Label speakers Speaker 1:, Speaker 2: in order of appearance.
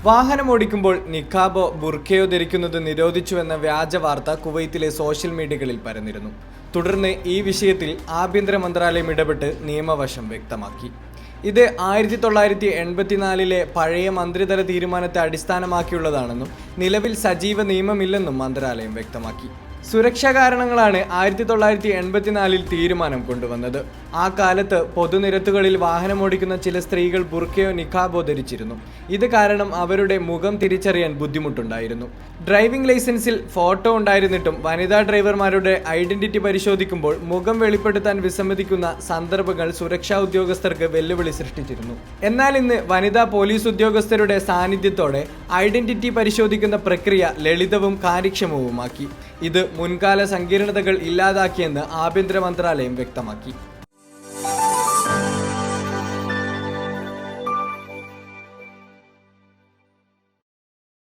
Speaker 1: വാഹനമോടിക്കുമ്പോൾ നിഖാബോ ബുർഖയോ ധരിക്കുന്നത് നിരോധിച്ചുവെന്ന വ്യാജ വാർത്ത കുവൈത്തിലെ സോഷ്യൽ മീഡിയകളിൽ പരന്നിരുന്നു. തുടർന്ന് ഈ വിഷയത്തിൽ ആഭ്യന്തര മന്ത്രാലയം ഇടപെട്ട് നിയമവശം വ്യക്തമാക്കി. ഇത് 1984 പഴയ മന്ത്രിതല തീരുമാനത്തെ അടിസ്ഥാനമാക്കിയുള്ളതാണെന്നും നിലവിൽ സജീവ നിയമമില്ലെന്നും മന്ത്രാലയം വ്യക്തമാക്കി. സുരക്ഷാ കാരണങ്ങളാണ് 1984 തീരുമാനം കൊണ്ടുവന്നത്. ആ കാലത്ത് പൊതുനിരത്തുകളിൽ വാഹനമോടിക്കുന്ന ചില സ്ത്രീകൾ ബുർഖയോ നിഖാബോ ധരിച്ചിരുന്നു. ഇത് കാരണം അവരുടെ മുഖം തിരിച്ചറിയാൻ ബുദ്ധിമുട്ടുണ്ടായിരുന്നു. ഡ്രൈവിംഗ് ലൈസൻസിൽ ഫോട്ടോ ഉണ്ടായിരുന്നിട്ടും വനിതാ ഡ്രൈവർമാരുടെ ഐഡന്റിറ്റി പരിശോധിക്കുമ്പോൾ മുഖം വെളിപ്പെടുത്താൻ വിസമ്മതിക്കുന്ന സന്ദർഭങ്ങൾ സുരക്ഷാ ഉദ്യോഗസ്ഥർക്ക് വെല്ലുവിളി സൃഷ്ടിച്ചിരുന്നു. എന്നാൽ ഇന്ന് വനിതാ പോലീസ് ഉദ്യോഗസ്ഥരുടെ സാന്നിധ്യത്തോടെ ഐഡന്റിറ്റി പരിശോധിക്കുന്ന പ്രക്രിയ ലളിതവും കാര്യക്ഷമവുമാക്കി. ഇത് മുൻകാല സങ്കീർണതകൾ ഇല്ലാതാക്കിയെന്ന് ആഭ്യന്തര മന്ത്രാലയം വ്യക്തമാക്കി.